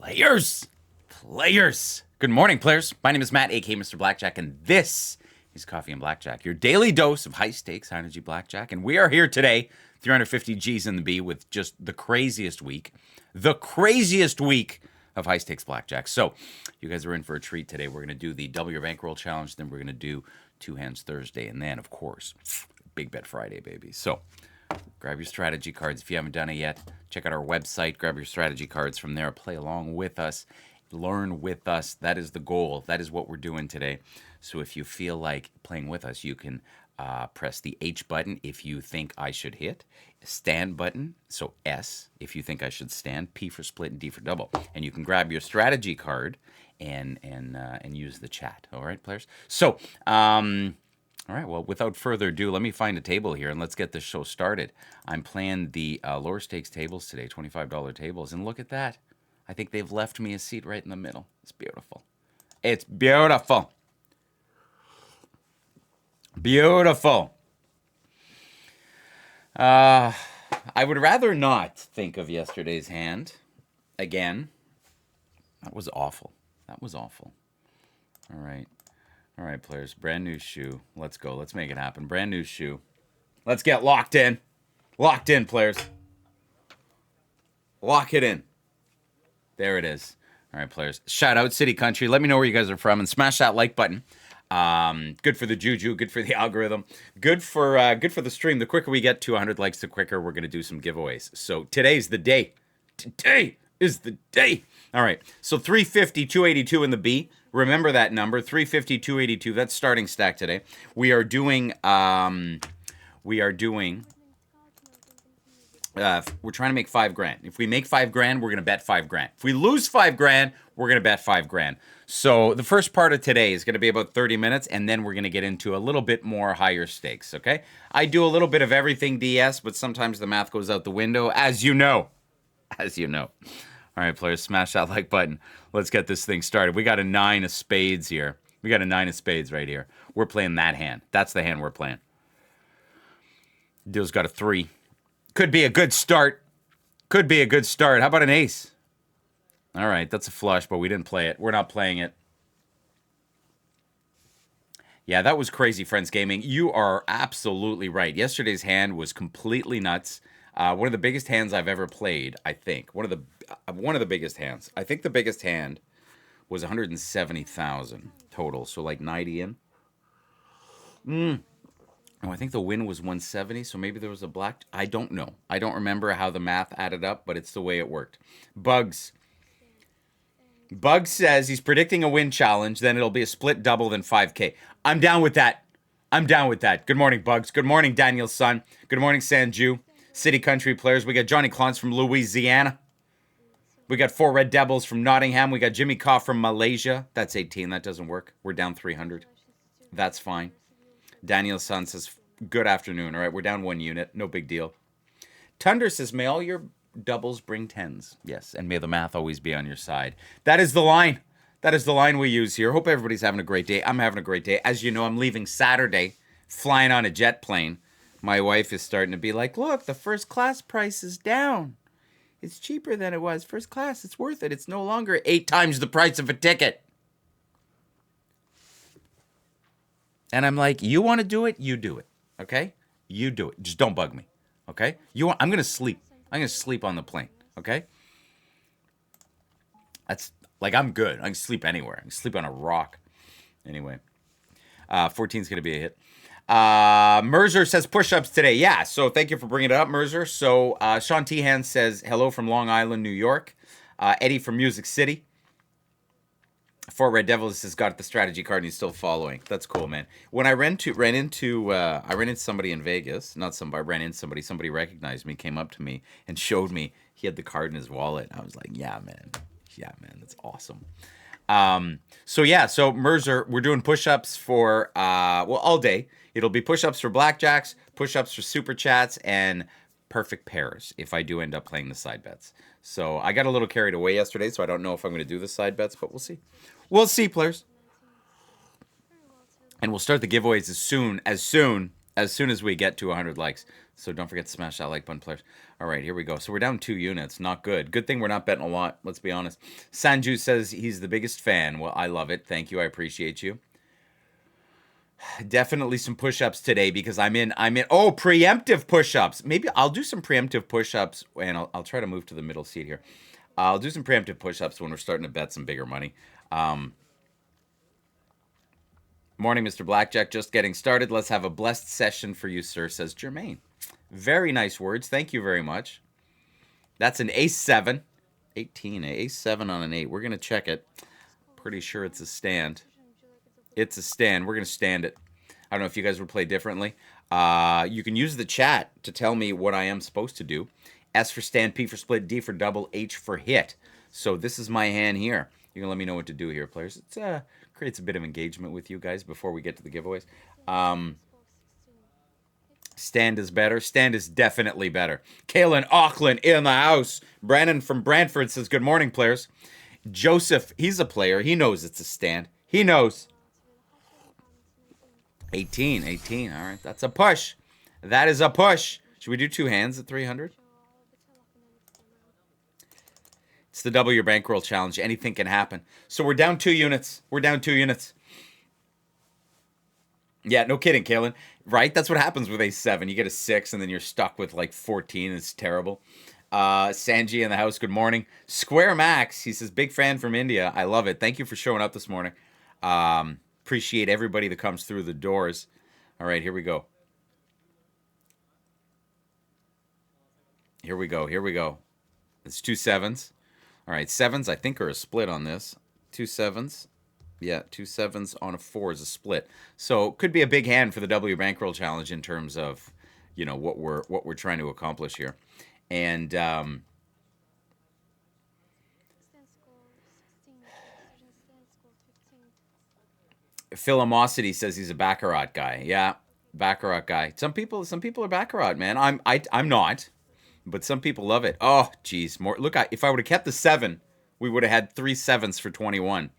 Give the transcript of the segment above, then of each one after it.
Players. Good morning, players. My name is Matt, aka Mr. Blackjack, and this is Coffee and Blackjack, your daily dose of high stakes, high energy blackjack. And we are here today, 350 G's in the B, with just the craziest week of high stakes blackjack. So, you guys are in for a treat today. We're going to do the Double Your Bankroll Challenge, then we're going to do Two Hands Thursday, and then, of course, Big Bet Friday, baby. So, grab your strategy cards if you haven't done it yet. Check out our website. Grab your strategy cards from there. Play along with us. Learn with us. That is the goal. That is what we're doing today. So if you feel like playing with us, you can press the H button if you think I should hit. Stand button, so S if you think I should stand. P for split and D for double. And you can grab your strategy card and use the chat. All right, players? So, all right, well, without further ado, let me find a table here and let's get this show started. I'm playing the lower stakes tables today, $25 tables, and look at that. I think they've left me a seat right in the middle. It's beautiful. It's beautiful. Beautiful. I would rather not think of yesterday's hand again. That was awful. That was awful. All right. All right, players. Brand new shoe. Let's go. Let's make it happen. Brand new shoe. Let's get locked in. Locked in, players. Lock it in. There it is. All right, players. Shout out City Country. Let me know where you guys are from and smash that like button. Good for the juju. Good for the algorithm. Good for the stream. The quicker we get to 100 likes, the quicker we're going to do some giveaways. So today's the day. Today is the day. All right. So 350, 282 in the B. Remember that number, 350, 282. That's starting stack today. We're trying to make $5,000. If we make $5,000, we're going to bet $5,000. If we lose $5,000, we're going to bet $5,000. So the first part of today is going to be about 30 minutes, and then we're going to get into a little bit more higher stakes, okay? I do a little bit of everything DS, but sometimes the math goes out the window, as you know. As you know. All right, players, smash that like button. Let's get this thing started. We got a 9 of spades here. We got a 9 of spades right here. We're playing that hand. That's the hand we're playing. Deal's got a 3. Could be a good start. Could be a good start. How about an ace? All right, that's a flush, but we didn't play it. We're not playing it. Yeah, that was crazy, Friends Gaming. You are absolutely right. Yesterday's hand was completely nuts. One of the biggest hands I've ever played, I think. One of the biggest hands. I think the biggest hand was 170,000 total, so like 90 in. Oh, I think the win was 170, so maybe there was a black. I don't know. I don't remember how the math added up, but it's the way it worked. Bugs says he's predicting a win challenge, then it'll be a split double, then 5K. I'm down with that. I'm down with that. Good morning, Bugs. Good morning, Daniel's son. Good morning, Sanju. City Country players. We got Johnny Clons from Louisiana. We got 4 Red Devils from Nottingham. We got Jimmy Koff from Malaysia. That's 18. That doesn't work. We're down 300. That's fine. Daniel's son says, good afternoon. All right, we're down 1 unit. No big deal. Tunder says, may all your doubles bring 10s. Yes, and may the math always be on your side. That is the line. That is the line we use here. Hope everybody's having a great day. I'm having a great day. As you know, I'm leaving Saturday, flying on a jet plane. My wife is starting to be like, look, the first class price is down. It's cheaper than it was. First class, it's worth it. It's no longer 8 times the price of a ticket. And I'm like, you want to do it? You do it. Okay? You do it. Just don't bug me. Okay? I'm going to sleep. I'm going to sleep on the plane. Okay? That's like, I'm good. I can sleep anywhere. I can sleep on a rock. Anyway. 14 is going to be a hit. Merzer says push-ups today. Yeah, so thank you for bringing it up, Merzer. So Sean Tehan says hello from Long Island, New York. Eddie from Music City. 4 Red Devils has got the strategy card and he's still following. That's cool, man. When I ran into somebody in Vegas, somebody recognized me, came up to me and showed me he had the card in his wallet. I was like, yeah, man, that's awesome. So Merzer, we're doing push-ups for all day. It'll be push-ups for blackjacks, push-ups for super chats, and perfect pairs if I do end up playing the side bets. So I got a little carried away yesterday, so I don't know if I'm going to do the side bets, but we'll see. We'll see, players. And we'll start the giveaways as soon as soon as we get to 100 likes. So don't forget to smash that like button, players. All right, here we go. So we're down 2 units. Not good. Good thing we're not betting a lot. Let's be honest. Sanju says he's the biggest fan. Well, I love it. Thank you. I appreciate you. Definitely some push-ups today because I'm in. Oh, preemptive push-ups. Maybe I'll do some preemptive push-ups, and I'll try to move to the middle seat here. I'll do some preemptive push-ups when we're starting to bet some bigger money. Morning, Mr. Blackjack. Just getting started. Let's have a blessed session for you, sir, says Jermaine. Very nice words. Thank you very much. That's an ace-7. 18, ace-7 on an 8. We're going to check it. Pretty sure it's a stand. It's a stand. We're going to stand it. I don't know if you guys would play differently. You can use the chat to tell me what I am supposed to do. S for stand, P for split, D for double, H for hit. So this is my hand here. You can let me know what to do here, players. It creates a bit of engagement with you guys before we get to the giveaways. Stand is better. Stand is definitely better. Kalen Auckland in the house. Brandon from Brantford says, good morning, players. Joseph, he's a player. He knows it's a stand. He knows. 18. All right, that's a push. That is a push. Should we do 2 hands at 300? It's the double your bankroll challenge. Anything can happen. So we're down 2 units. We're down 2 units. Yeah, no kidding, Kalen. Right? That's what happens with ace-7. You get a 6, and then you're stuck with like 14. It's terrible. Sanji in the house, good morning. Square Max, he says, big fan from India. I love it. Thank you for showing up this morning. Appreciate everybody that comes through the doors. All right, here we go. Here we go. It's 2 7s. All right, 7s I think are a split on this. 2 7s. Yeah, 2 7s on a 4 is a split. So could be a big hand for the W Bankroll Challenge in terms of, you know, what we're trying to accomplish here. And Philimosity says he's a Baccarat guy. Yeah, Baccarat guy. Some people are Baccarat, man. I'm not, but some people love it. Oh, geez, more. Look, if I would have kept the 7, we would have had 3 7s for 21.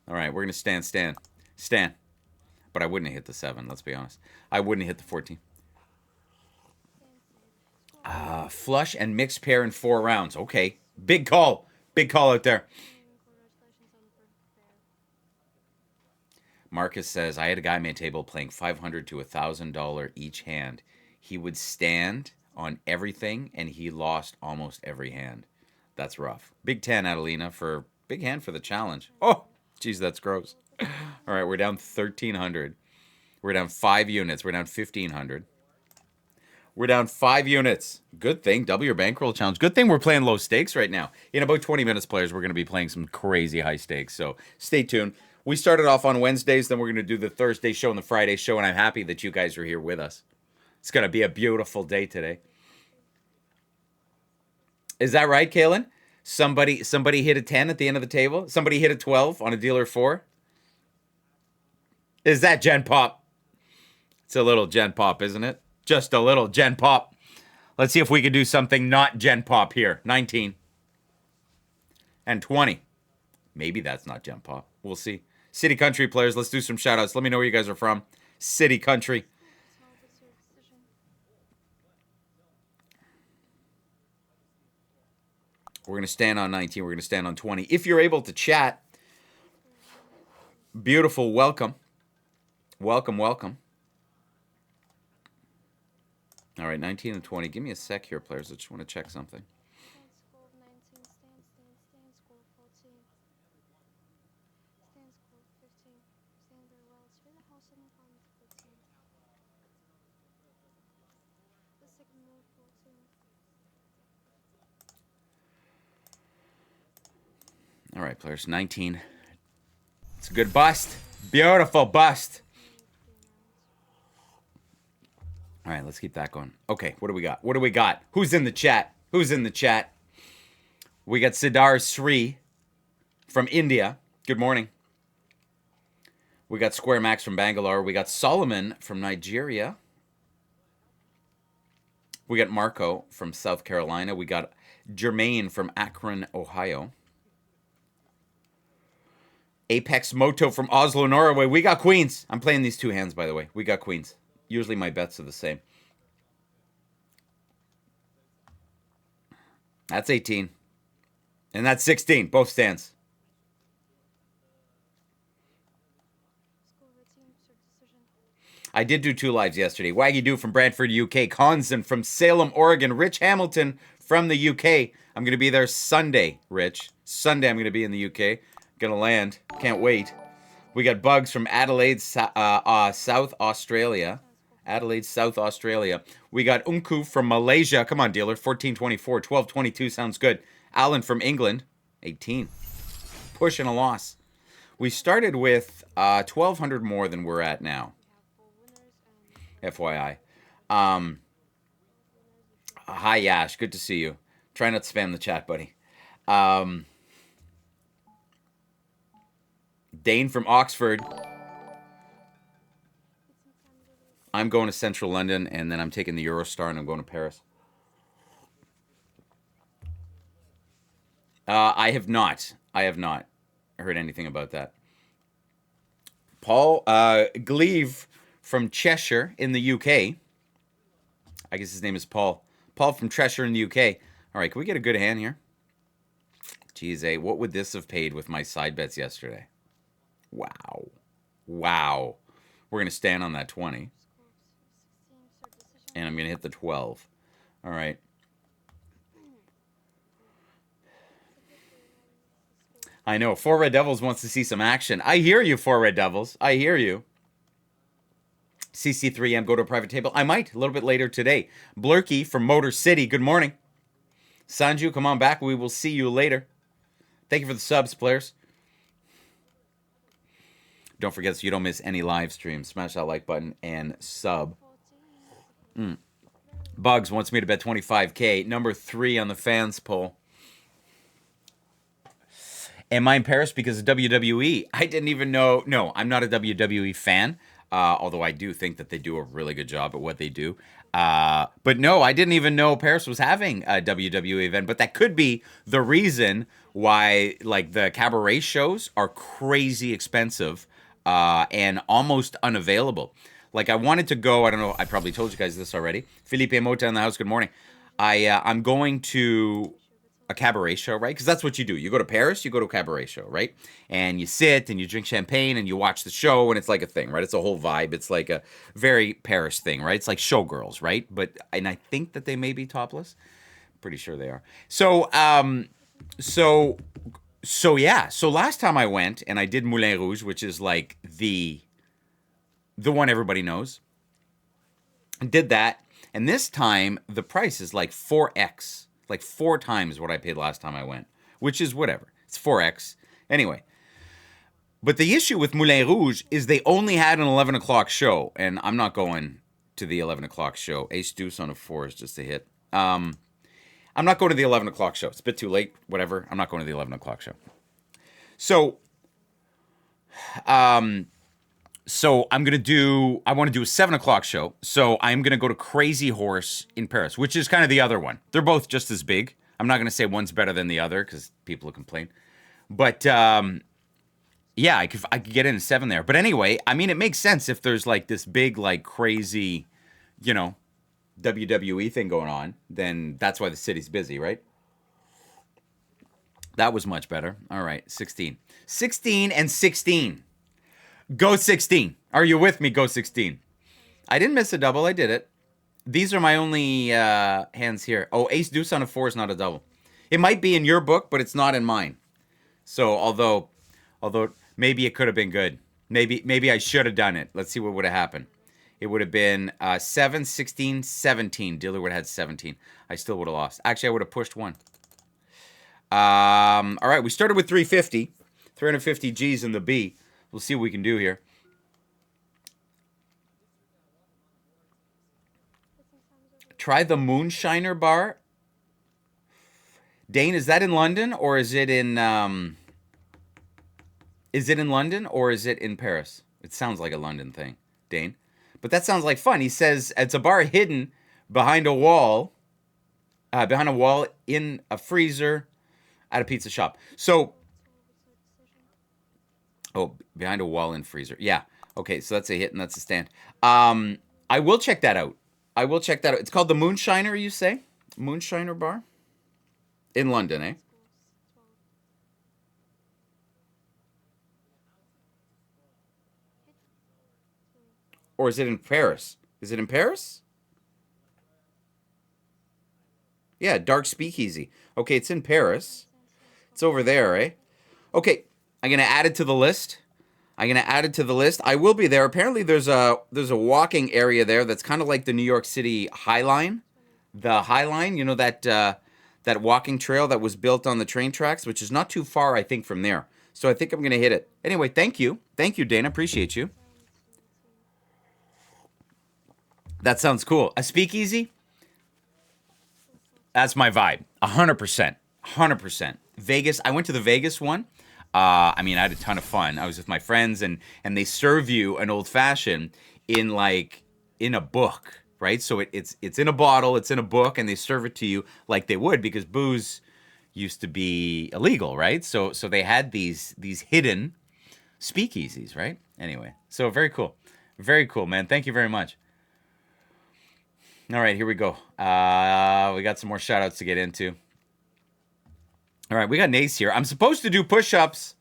All right, we're gonna stand. But I wouldn't have hit the 7. Let's be honest. I wouldn't have hit the 14. Flush and mixed pair in 4 rounds. Okay, big call out there. Marcus says, I had a guy at my table playing $500 to $1,000 each hand. He would stand on everything, and he lost almost every hand. That's rough. Big 10, Adelina, for big hand for the challenge. Oh, geez, that's gross. All right, we're down 1,300. We're down 5 units. We're down 1,500. We're down 5 units. Good thing, double your bankroll challenge. Good thing we're playing low stakes right now. In about 20 minutes, players, we're going to be playing some crazy high stakes. So stay tuned. We started off on Wednesdays, then we're going to do the Thursday show and the Friday show, and I'm happy that you guys are here with us. It's going to be a beautiful day today. Is that right, Kalen? Somebody hit a 10 at the end of the table? Somebody hit a 12 on a dealer 4? Is that Gen Pop? It's a little Gen Pop, isn't it? Just a little Gen Pop. Let's see if we can do something not Gen Pop here. 19. And 20. Maybe that's not Gen Pop. We'll see. City Country players, let's do some shout-outs. Let me know where you guys are from. City Country. We're going to stand on 19. We're going to stand on 20. If you're able to chat, beautiful, welcome. Welcome. All right, 19 and 20. Give me a sec here, players. I just want to check something. All right, players, 19. It's a good bust. Beautiful bust. All right, let's keep that going. Okay, what do we got? Who's in the chat? We got Siddhar Sri from India. Good morning. We got Square Max from Bangalore. We got Solomon from Nigeria. We got Marco from South Carolina. We got Jermaine from Akron, Ohio. Apex Moto from Oslo, Norway. We got queens. I'm playing these 2 hands, by the way. We got queens. Usually my bets are the same. That's 18. And that's 16. Both stands. I did do 2 lives yesterday. Waggy Doo from Brantford, UK. Conzen from Salem, Oregon. Rich Hamilton from the UK. I'm going to be there Sunday, Rich. Sunday I'm going to be in the UK. Going to land. Can't wait. We got Bugs from Adelaide, South Australia. Adelaide, South Australia. We got Unku from Malaysia. Come on, dealer. 1424. 1222 sounds good. Alan from England. 18. Pushing a loss. We started with 1,200 more than we're at now. FYI. Hi, Yash. Good to see you. Try not to spam the chat, buddy. Dane from Oxford. I'm going to Central London, and then I'm taking the Eurostar, and I'm going to Paris. I have not heard anything about that. Paul Gleave from Cheshire in the UK. I guess his name is Paul. Paul from Cheshire in the UK. All right, can we get a good hand here? Jeez, what would this have paid with my side bets yesterday? Wow. Wow. We're going to stand on that 20. And I'm going to hit the 12. All right. I know. 4 Red Devils wants to see some action. I hear you, 4 Red Devils. I hear you. CC3M, go to a private table. I might, a little bit later today. Blurky from Motor City, good morning. Sanju, come on back. We will see you later. Thank you for the subs, players. Don't forget, so you don't miss any live streams. Smash that like button and sub. Bugs wants me to bet 25K. Number 3 on the fans poll. Am I in Paris because of WWE? I didn't even know. No, I'm not a WWE fan. Although I do think that they do a really good job at what they do. But no, I didn't even know Paris was having a WWE event. But that could be the reason why, like, the cabaret shows are crazy expensive and almost unavailable. Like, I wanted to go. I don't know. I probably told you guys this already. Felipe Mota in the house. Good morning. I'm going to a cabaret show, right? Because that's what you do. You go to Paris, you go to a cabaret show, right? And you sit and you drink champagne and you watch the show, and it's like a thing, right? It's a whole vibe. It's like a very Paris thing, right? It's like showgirls, right? And I think that they may be topless. Pretty sure they are. So yeah. So last time I went and I did Moulin Rouge, which is like the one everybody knows. I did that, and this time the price is like 4x. Like 4 times what I paid last time I went, which is whatever. It's 4x. Anyway. But the issue with Moulin Rouge is they only had an 11 o'clock show, and I'm not going to the 11 o'clock show. Ace Deuce on a 4 is just a hit. I'm not going to the 11 o'clock show. It's a bit too late. Whatever. I'm not going to the 11 o'clock show. So I'm going to do, I want to do a 7 o'clock show. So I'm going to go to Crazy Horse in Paris, which is kind of the other one. They're both just as big. I'm not going to say one's better than the other because people will complain. But yeah, I could get in at 7 there. But anyway, I mean, it makes sense if there's like this big, like crazy, you know, WWE thing going on, then that's why the city's busy, right? That was much better. All right, 16. 16 and 16. Go 16. Are you with me? Go 16. I didn't miss a double. I did it. These are my only hands here. Oh, Ace Deuce on a 4 is not a double. It might be in your book, but it's not in mine. So although maybe it could have been good. Maybe I should have done it. Let's see what would have happened. It would have been 7, 16, 17. Dealer would have had 17. I still would have lost. Actually, I would have pushed 1. All right, we started with 350. 350 G's in the B. We'll see what we can do here. Try the Moonshiner bar. Dane, is that in London or is it in London or is it in Paris? It sounds like a London thing, Dane. But that sounds like fun. He says it's a bar hidden behind a wall in a freezer at a pizza shop. So oh, behind a wall in freezer. Yeah. Okay, so that's a hit and that's a stand. I will check that out. I will check that out. It's called the Moonshiner, you say? Moonshiner Bar? In London, eh? Or is it in Paris? Is it in Paris? Yeah, Dark Speakeasy. Okay, it's in Paris. It's over there, eh? Okay, I'm gonna add it to the list. I'm gonna add it to the list. I will be there. Apparently, there's a walking area there that's kind of like the New York City High Line, the High Line. You know that that walking trail that was built on the train tracks, which is not too far, I think, from there. So I think I'm gonna hit it. Anyway, thank you, Dana. Appreciate you. That sounds cool. A speakeasy. That's my vibe. 100%. 100%. Vegas. I went to the Vegas one. I mean, I had a ton of fun. I was with my friends, and they serve you an old fashioned in like in a book, right? So it's in a bottle, it's in a book, and they serve it to you like they would because booze used to be illegal, right? So they had these hidden speakeasies, right? Anyway, so very cool, man. Thank you very much. All right, here we go. We got some more shout outs to get into. All right, we got Nace here. I'm supposed to do push-ups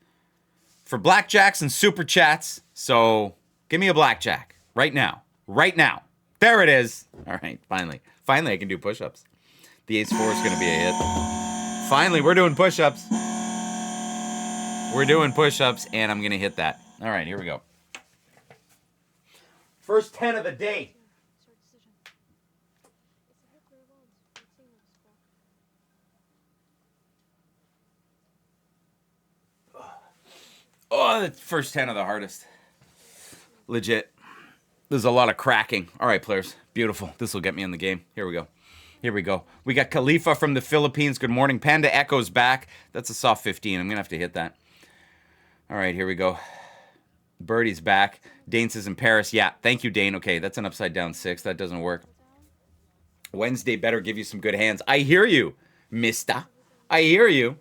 for blackjacks and super chats. So give me a blackjack right now. Right now. There it is. All right, finally. Finally, I can do push-ups. The ace-4 is going to be a hit. Finally, we're doing push-ups. We're doing push-ups, and I'm going to hit that. All right, here we go. First 10 of the day. Oh, the first 10 are the hardest. Legit. There's a lot of cracking. All right, players. Beautiful. This will get me in the game. Here we go. Here we go. We got Khalifa from the Philippines. Good morning. Panda Echo's back. That's a soft 15. I'm going to have to hit that. All right, here we go. Birdie's back. Dane says in Paris. Yeah, thank you, Dane. Okay, that's an upside down 6. That doesn't work. Wednesday better give you some good hands. I hear you, mister. I hear you.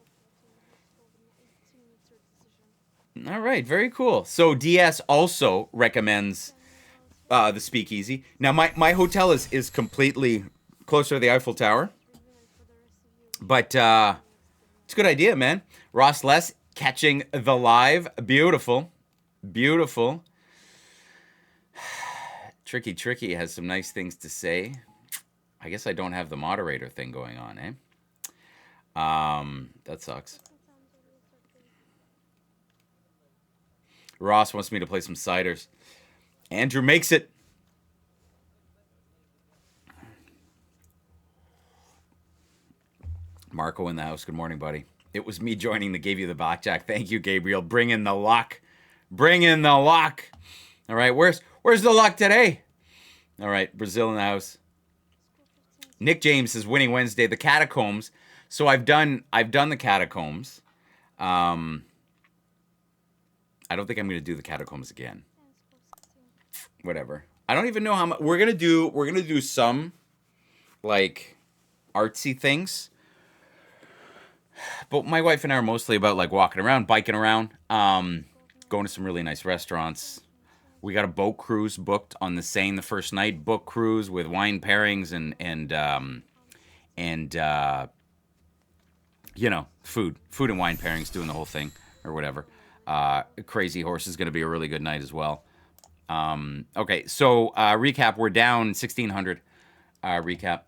All right, very cool. So DS also recommends the Speakeasy. Now my hotel is completely closer to the Eiffel Tower, but it's a good idea, man. Ross Less catching the live, beautiful, beautiful. Tricky has some nice things to say. I guess I don't have the moderator thing going on, eh? That sucks. Ross wants me to play some ciders. Andrew makes it. Marco in the house. Good morning, buddy. It was me joining that gave you the blackjack. Thank you, Gabriel. Bring in the luck. Bring in the luck. All right, where's the luck today? All right, Brazil in the house. Nick James is winning Wednesday. The Catacombs. So I've done the Catacombs. I don't think I'm going to do the Catacombs again. Whatever. I don't even know how much we're going to do. We're going to do some like artsy things. But my wife and I are mostly about like walking around, biking around, going to some really nice restaurants. We got a boat cruise booked on the Seine the first night. Boat cruise with wine pairings and you know, food and wine pairings, doing the whole thing or whatever. Crazy Horse is going to be a really good night as well. Okay, so recap. We're down 1,600. Recap.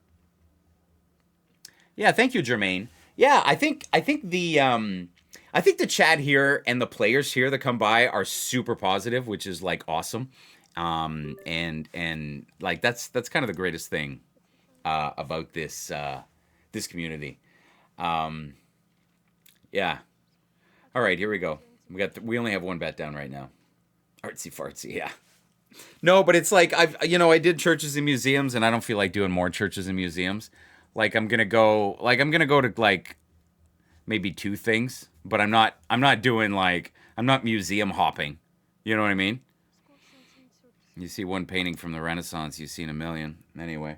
Yeah, thank you, Jermaine. Yeah, I think the chat here and the players here that come by are super positive, which is like awesome. And like that's kind of the greatest thing about this this community. Yeah. All right, here we go. We only have one bet down right now. Artsy fartsy, yeah. No, but it's like I did churches and museums, and I don't feel like doing more churches and museums. Like I'm gonna go to like maybe 2 things, but I'm not doing like I'm not museum hopping. You know what I mean? You see one painting from the Renaissance, you've seen a million. Anyway.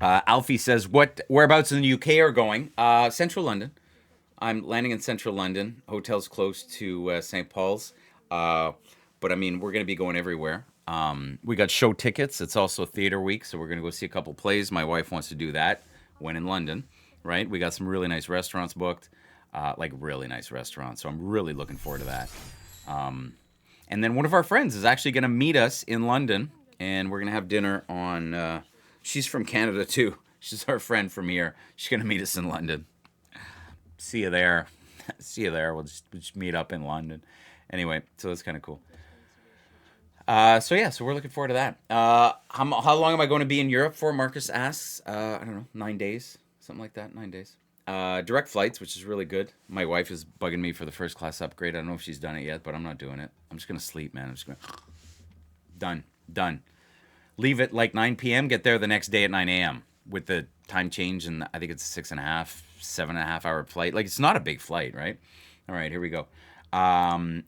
Alfie says, whereabouts in the UK are going? Central London. I'm landing in central London. Hotel's close to St. Paul's. But I mean, we're going to be going everywhere. We got show tickets. It's also theater week, so we're going to go see a couple plays. My wife wants to do that when in London, right? We got some really nice restaurants booked, like really nice restaurants. So I'm really looking forward to that. And then one of our friends is actually going to meet us in London, and we're going to have dinner on. She's from Canada too. She's our friend from here. She's going to meet us in London. See you there. See you there. We'll just meet up in London. Anyway, so that's kind of cool. So we're looking forward to that. How long am I going to be in Europe for? Marcus asks. I don't know, 9 days, something like that. 9 days. Direct flights, which is really good. My wife is bugging me for the first class upgrade. I don't know if she's done it yet, but I'm not doing it. I'm just gonna sleep, man. I'm just gonna done. Leave at like 9 p.m. Get there the next day at 9 a.m. with the time change, and I think it's a 6.5, 7.5 hour flight. Like, it's not a big flight, right? All right, here we go.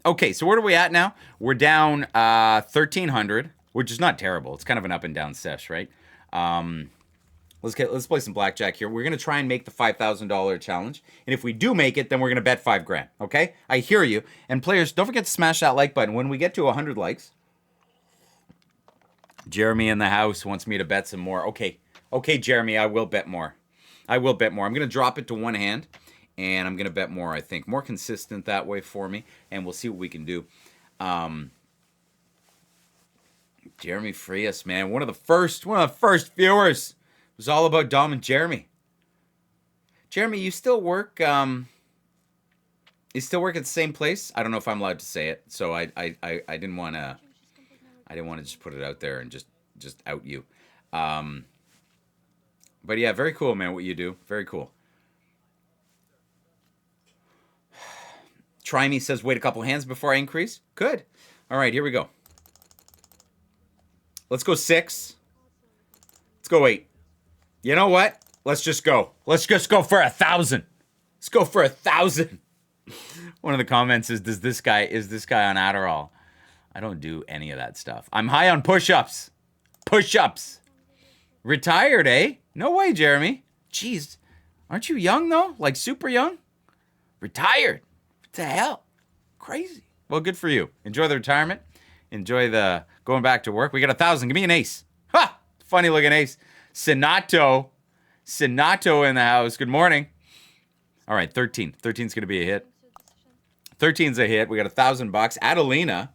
Okay, so where are we at now? We're down 1,300, which is not terrible. It's kind of an up and down sesh, right? Let's play some blackjack here. We're gonna try and make the $5,000 challenge, and if we do make it, then we're gonna bet $5,000. Okay? I hear you. And players, don't forget to smash that like button. When we get to 100 likes, Jeremy in the house wants me to bet some more. Okay, Jeremy, I will bet more. I'm gonna drop it to one hand, and I'm gonna bet more. I think more consistent that way for me, and we'll see what we can do. Jeremy Frias, man, one of the first viewers. It was all about Dom and Jeremy. Jeremy, you still work? You still work at the same place? I don't know if I'm allowed to say it, so I didn't want to. I didn't want to just put it out there and just out you. But yeah, very cool, man. What you do, very cool. Try Me says, wait a couple hands before I increase. Good. All right, here we go. Let's go 6. Let's go 8. You know what? Let's just go. Let's just go for 1,000. Let's go for 1,000. One of the comments is, is this guy on Adderall? I don't do any of that stuff. I'm high on push-ups. Push-ups. Retired, eh? No way, Jeremy. Jeez. Aren't you young, though? Like, super young? Retired. What the hell? Crazy. Well, good for you. Enjoy the retirement. Enjoy the going back to work. We got 1,000. Give me an ace. Ha! Funny looking ace. Sinato in the house. Good morning. All right, 13. 13's going to be a hit. 13's a hit. We got $1,000. Adelina.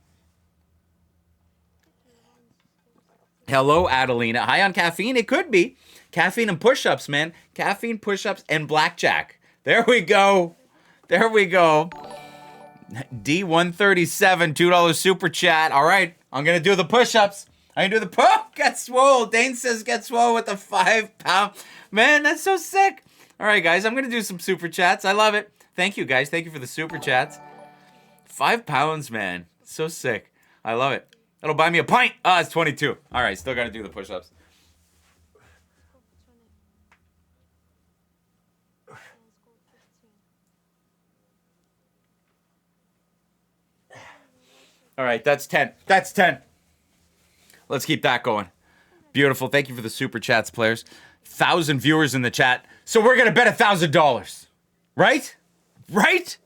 Hello, Adelina. High on caffeine? It could be. Caffeine and push-ups, man. Caffeine, push-ups, and blackjack. There we go. There we go. D137, $2 super chat. All right, I'm going to do the push-ups. I can do the get swole. Dane says get swole with the 5 pound. Man, that's so sick. All right, guys, I'm going to do some super chats. I love it. Thank you, guys. Thank you for the super chats. 5 pounds, man. So sick. I love it. That'll buy me a pint. Ah, it's 22. All right, still got to do the push-ups. All right, that's 10. That's 10. Let's keep that going. Beautiful. Thank you for the super chats, players. 1,000 viewers in the chat. So we're going to bet $1,000. Right? Right?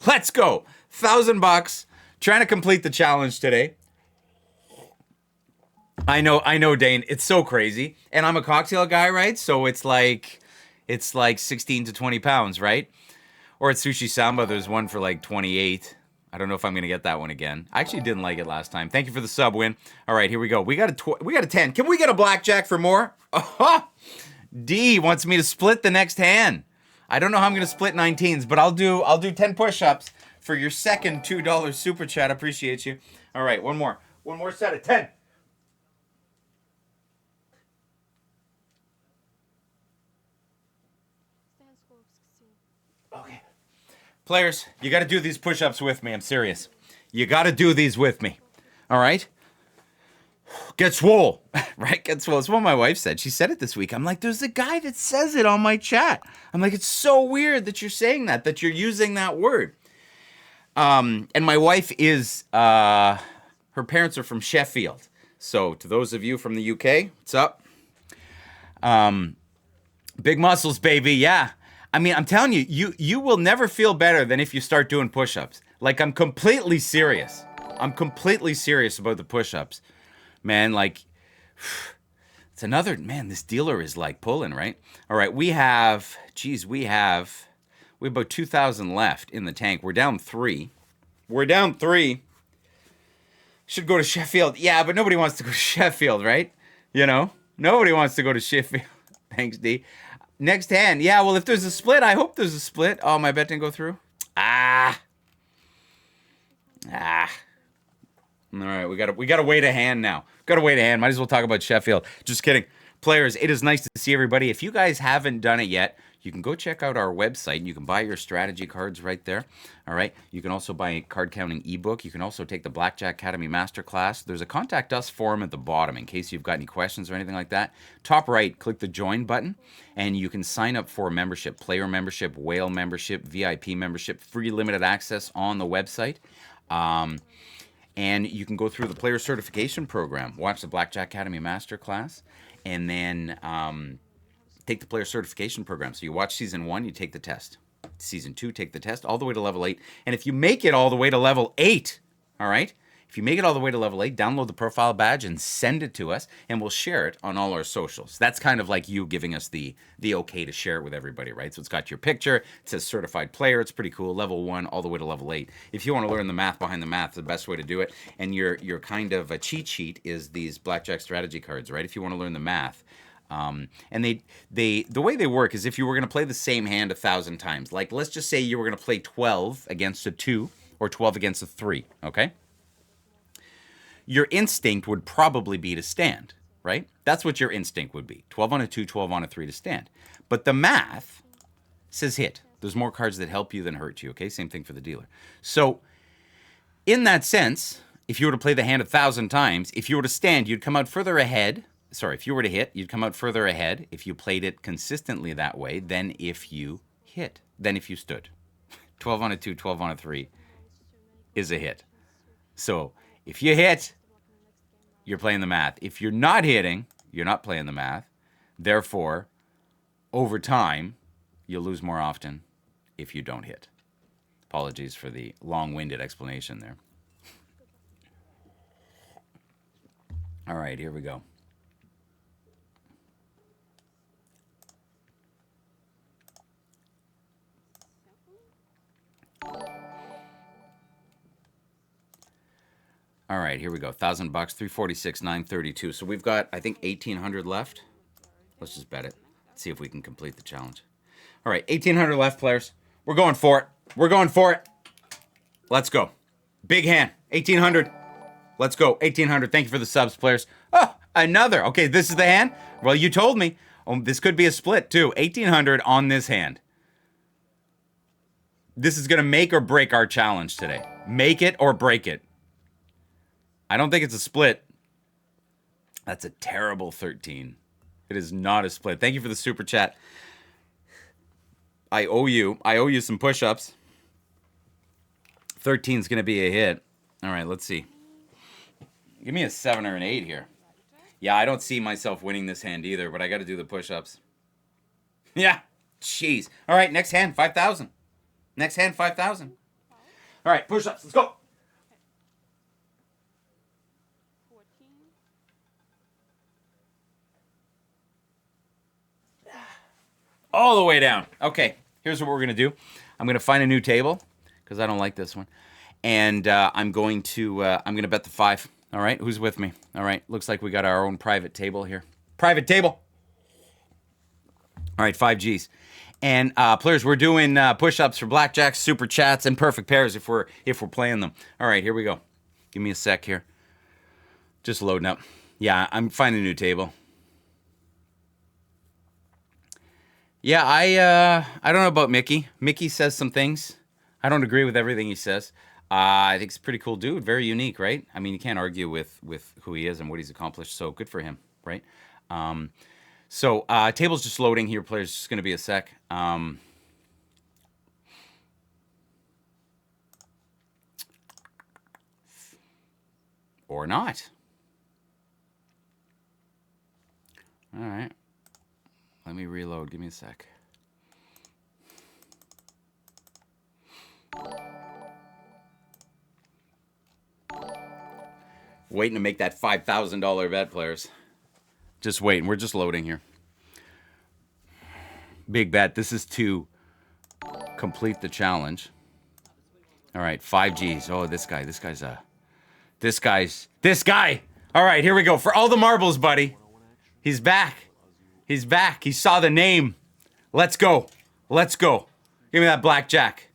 Let's go. $1,000. Trying to complete the challenge today. I know, Dane. It's so crazy. And I'm a cocktail guy, right? So it's like 16 to 20 pounds, right? Or at Sushi Samba, there's one for like 28. I don't know if I'm going to get that one again. I actually didn't like it last time. Thank you for the sub win. All right, here we go. We got a 10. Can we get a blackjack for more? D wants me to split the next hand. I don't know how I'm going to split 19s, but I'll do 10 push-ups for your second $2 super chat. Appreciate you. All right, one more. One more set of 10. Okay. Players, you got to do these push-ups with me. I'm serious. You got to do these with me. All right? Get swole. Right? Get swole. It's what my wife said. She said it this week. I'm like, there's a guy that says it on my chat. I'm like, it's so weird that you're saying that you're using that word. And my wife is, her parents are from Sheffield. So to those of you from the UK, what's up? Big muscles, baby. Yeah. I mean, I'm telling you, you will never feel better than if you start doing push-ups. Like, I'm completely serious. I'm completely serious about the push-ups. man, like, it's another, man, this dealer is like pulling, right? All right, we have, geez, we have about 2,000 left in the tank. We're down 3. We're down 3. Should go to Sheffield. Yeah, but nobody wants to go to Sheffield, right? You know? Nobody wants to go to Sheffield. Thanks, D. Next hand. Yeah, well, if there's a split, I hope there's a split. Oh, my bet didn't go through. Ah. All right, we gotta wait a hand now. Gotta wait a hand. Might as well talk about Sheffield. Just kidding. Players, it is nice to see everybody. If you guys haven't done it yet, you can go check out our website and you can buy your strategy cards right there. All right. You can also buy a card counting ebook. You can also take the Blackjack Academy Masterclass. There's a contact us form at the bottom in case you've got any questions or anything like that. Top right, click the join button and you can sign up for a membership, player membership, whale membership, VIP membership, free limited access on the website. And you can go through the player certification program, watch the Blackjack Academy Masterclass, and then take the player certification program. So you watch season 1, you take the test. Season 2, take the test all the way to level 8. And if you make it all the way to level 8, all right? If you make it all the way to level 8, download the profile badge and send it to us, and we'll share it on all our socials. That's kind of like you giving us the okay to share it with everybody, right? So it's got your picture, it says certified player, it's pretty cool, level 1 all the way to level 8. If you want to learn the math behind the math, the best way to do it, and your kind of a cheat sheet is these Blackjack strategy cards, right? If you want to learn the math. And the way they work is if you were going to play the same hand 1,000 times, like let's just say you were going to play 12 against a 2 or 12 against a 3, okay? Your instinct would probably be to stand, right? That's what your instinct would be. 12 on a 2, 12 on a 3 to stand. But the math says hit. There's more cards that help you than hurt you, okay? Same thing for the dealer. So in that sense, if you were to play the hand 1,000 times, if you were to stand, you'd come out further ahead. Sorry, if you were to hit, you'd come out further ahead if you played it consistently that way than if you hit, than if you stood. 12 on a 2, 12 on a 3 is a hit. So if you hit, you're playing the math. If you're not hitting, you're not playing the math. Therefore, over time, you'll lose more often if you don't hit. Apologies for the long-winded explanation there. All right, here we go. All right, here we go. $1,000, 346, 932. So we've got, I think, 1,800 left. Let's just bet it. Let's see if we can complete the challenge. All right, 1,800 left, players. We're going for it. We're going for it. Let's go. Big hand. 1,800. Let's go. 1,800. Thank you for the subs, players. Oh, another. Okay, this is the hand. Well, you told me. Oh, this could be a split, too. 1,800 on this hand. This is going to make or break our challenge today. Make it or break it. I don't think it's a split. That's a terrible 13. It is not a split. Thank you for the super chat. I owe you some push-ups. 13 is going to be a hit. All right, let's see. Give me a 7 or an 8 here. Yeah, I don't see myself winning this hand either, but I got to do the push-ups. Yeah, jeez. All right, next hand, 5,000. Next hand, 5,000. All right, push-ups. Let's go. All the way down. Okay, here's what we're going to do. I'm going to find a new table because I don't like this one. And I'm going to bet the 5. All right, who's with me? All right, looks like we got our own private table here. Private table. All right, 5 Gs. And players, we're doing push-ups for blackjacks, super chats, and perfect pairs if we're playing them. All right, here we go. Give me a sec here. Just loading up. Yeah, I'm finding a new table. Yeah, I don't know about Mickey. Mickey says some things. I don't agree with everything he says. I think he's a pretty cool dude. Very unique, right? I mean, you can't argue with who he is and what he's accomplished. So good for him, right? So table's just loading here, players. Just going to be a sec. Or not. All right. Let me reload. Give me a sec. Waiting to make that $5,000 bet, players. Just waiting. We're just loading here. Big bet. This is to complete the challenge. All right, 5Gs. Oh, this guy. All right, here we go. For all the marbles, buddy. He's back. He's back. He saw the name. Let's go. Let's go. Give me that blackjack.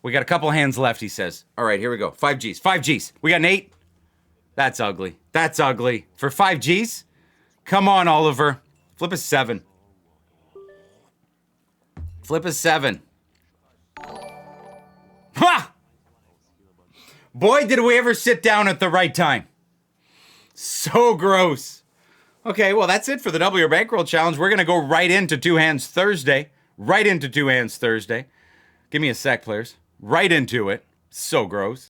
We got a couple hands left, he says. All right, here we go. 5Gs. 5Gs. We got an 8. That's ugly. That's ugly. For 5Gs? Come on, Oliver. Flip a 7. Flip a 7. Ha! Boy, did we ever sit down at the right time. So gross. Okay, well, that's it for the Double Your Bankroll Challenge. We're going to go right into Two Hands Thursday. Right into Two Hands Thursday. Give me a sec, players. Right into it. So gross.